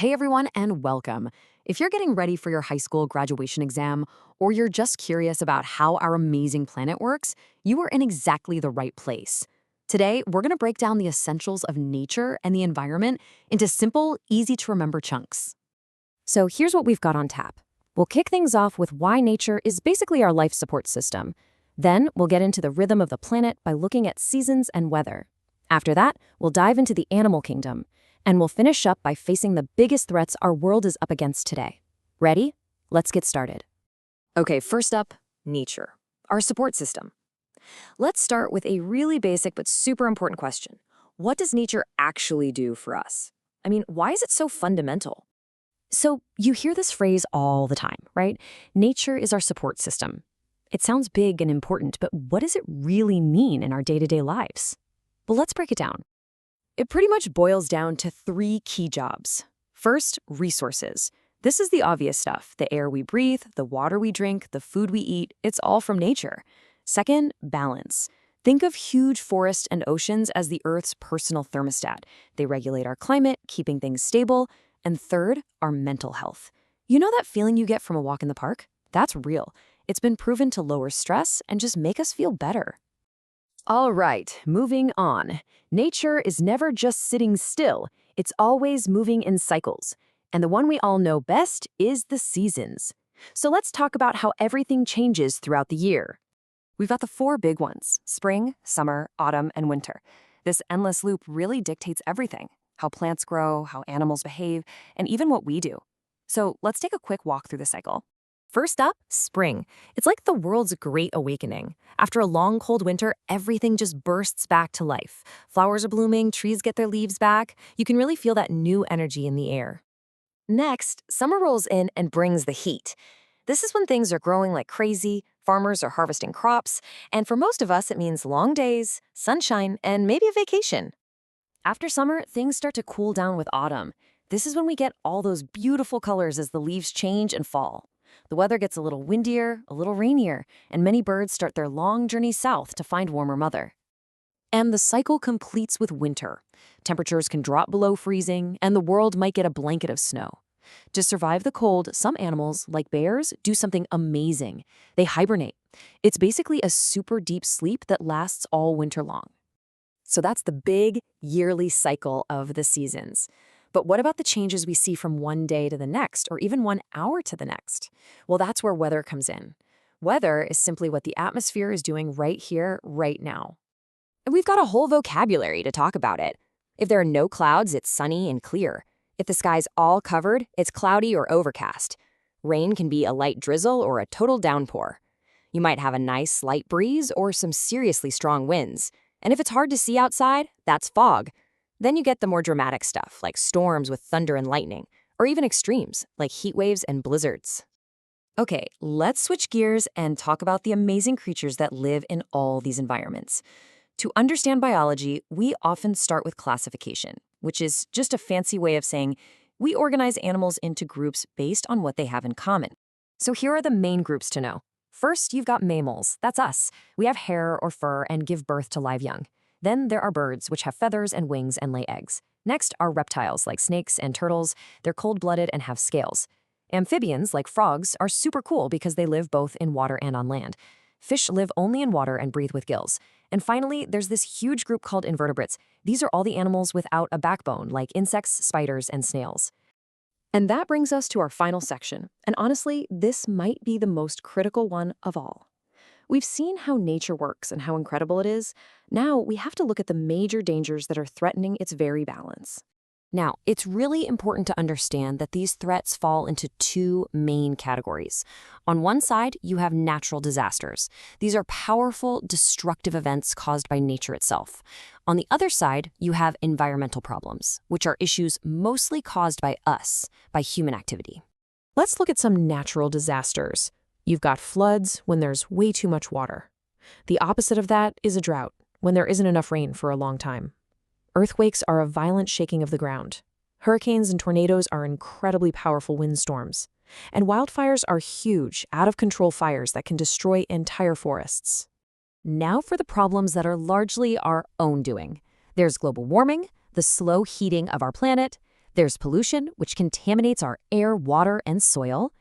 Hey everyone, and welcome. If you're getting ready for your high school graduation exam, or you're just curious about how our amazing planet works, you are in exactly the right place. Today, we're going to break down the essentials of nature and the environment into simple, easy-to-remember chunks. So here's what we've got on tap. We'll kick things off with why nature is basically our life support system. Then we'll get into the rhythm of the planet by looking at seasons and weather. After that, we'll dive into the animal kingdom. And we'll finish up by facing the biggest threats our world is up against today. Ready? Let's get started. Okay, first up, nature, our support system. Let's start with a really basic but super important question. What does nature actually do for us? I mean, why is it so fundamental? So you hear this phrase all the time, right? Nature is our support system. It sounds big and important, but what does it really mean in our day-to-day lives? Well, let's break it down. It pretty much boils down to three key jobs. First, resources. This is the obvious stuff. The air we breathe, the water we drink, the food we eat, it's all from nature. Second, balance. Think of huge forests and oceans as the Earth's personal thermostat. They regulate our climate, keeping things stable. And third, our mental health. You know that feeling you get from a walk in the park? That's real. It's been proven to lower stress and just make us feel better. All right, moving on. Nature is never just sitting still. It's always moving in cycles. And the one we all know best is the seasons. So let's talk about how everything changes throughout the year. We've got the four big ones: spring, summer, autumn, and winter. This endless loop really dictates everything: how plants grow, how animals behave, and even what we do. So let's take a quick walk through the cycle. First up, spring. It's like the world's great awakening. After a long, cold winter, everything just bursts back to life. Flowers are blooming, trees get their leaves back. You can really feel that new energy in the air. Next, summer rolls in and brings the heat. This is when things are growing like crazy, farmers are harvesting crops, and for most of us, it means long days, sunshine, and maybe a vacation. After summer, things start to cool down with autumn. This is when we get all those beautiful colors as the leaves change and fall. The weather gets a little windier, a little rainier, and many birds start their long journey south to find warmer weather. And the cycle completes with winter. Temperatures can drop below freezing, and the world might get a blanket of snow. To survive the cold, some animals, like bears, do something amazing. They hibernate. It's basically a super deep sleep that lasts all winter long. So that's the big, yearly cycle of the seasons. But what about the changes we see from one day to the next, or even 1 hour to the next? Well, that's where weather comes in. Weather is simply what the atmosphere is doing right here, right now. And we've got a whole vocabulary to talk about it. If there are no clouds, it's sunny and clear. If the sky's all covered, it's cloudy or overcast. Rain can be a light drizzle or a total downpour. You might have a nice light breeze or some seriously strong winds. And if it's hard to see outside, that's fog. Then you get the more dramatic stuff, like storms with thunder and lightning, or even extremes, like heat waves and blizzards. Okay, let's switch gears and talk about the amazing creatures that live in all these environments. To understand biology, we often start with classification, which is just a fancy way of saying we organize animals into groups based on what they have in common. So here are the main groups to know. First, you've got mammals. That's us. We have hair or fur and give birth to live young. Then there are birds, which have feathers and wings and lay eggs. Next are reptiles, like snakes and turtles. They're cold-blooded and have scales. Amphibians, like frogs, are super cool because they live both in water and on land. Fish live only in water and breathe with gills. And finally, there's this huge group called invertebrates. These are all the animals without a backbone, like insects, spiders, and snails. And that brings us to our final section. And honestly, this might be the most critical one of all. We've seen how nature works and how incredible it is. Now we have to look at the major dangers that are threatening its very balance. Now, it's really important to understand that these threats fall into two main categories. On one side, you have natural disasters. These are powerful, destructive events caused by nature itself. On the other side, you have environmental problems, which are issues mostly caused by us, by human activity. Let's look at some natural disasters. You've got floods when there's way too much water. The opposite of that is a drought, when there isn't enough rain for a long time. Earthquakes are a violent shaking of the ground. Hurricanes and tornadoes are incredibly powerful windstorms. And wildfires are huge, out-of-control fires that can destroy entire forests. Now for the problems that are largely our own doing. There's global warming, the slow heating of our planet, There's pollution, which contaminates our air, water, and soil.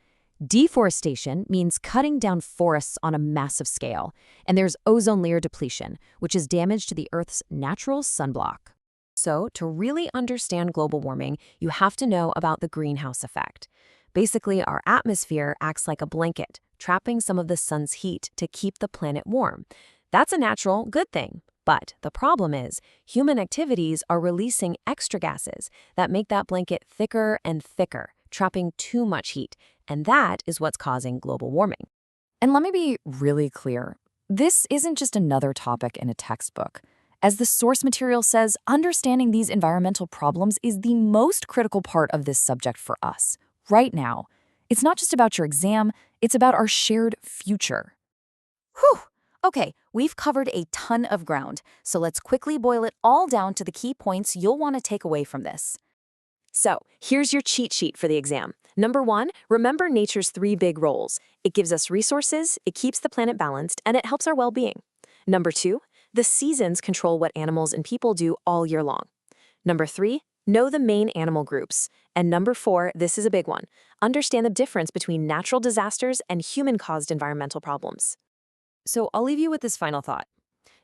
Deforestation means cutting down forests on a massive scale. And there's ozone layer depletion, which is damage to the Earth's natural sunblock. So, to really understand global warming, you have to know about the greenhouse effect. Basically, our atmosphere acts like a blanket, trapping some of the sun's heat to keep the planet warm. That's a natural, good thing. But the problem is, human activities are releasing extra gases that make that blanket thicker and thicker, trapping too much heat. And that is what's causing global warming. And let me be really clear. This isn't just another topic in a textbook. As the source material says, understanding these environmental problems is the most critical part of this subject for us, right now. It's not just about your exam, it's about our shared future. Whew! Okay, we've covered a ton of ground, so let's quickly boil it all down to the key points you'll want to take away from this. So, here's your cheat sheet for the exam. Number 1, remember nature's 3 big roles. It gives us resources, it keeps the planet balanced, and it helps our well-being. Number 2, the seasons control what animals and people do all year long. Number 3, know the main animal groups. And number 4, this is a big one. Understand the difference between natural disasters and human-caused environmental problems. So I'll leave you with this final thought.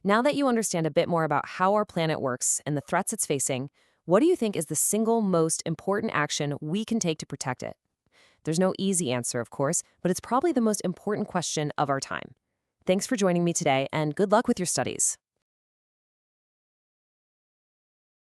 Now that you understand a bit more about how our planet works and the threats it's facing, what do you think is the single most important action we can take to protect it? There's no easy answer, of course, but it's probably the most important question of our time. Thanks for joining me today, and good luck with your studies.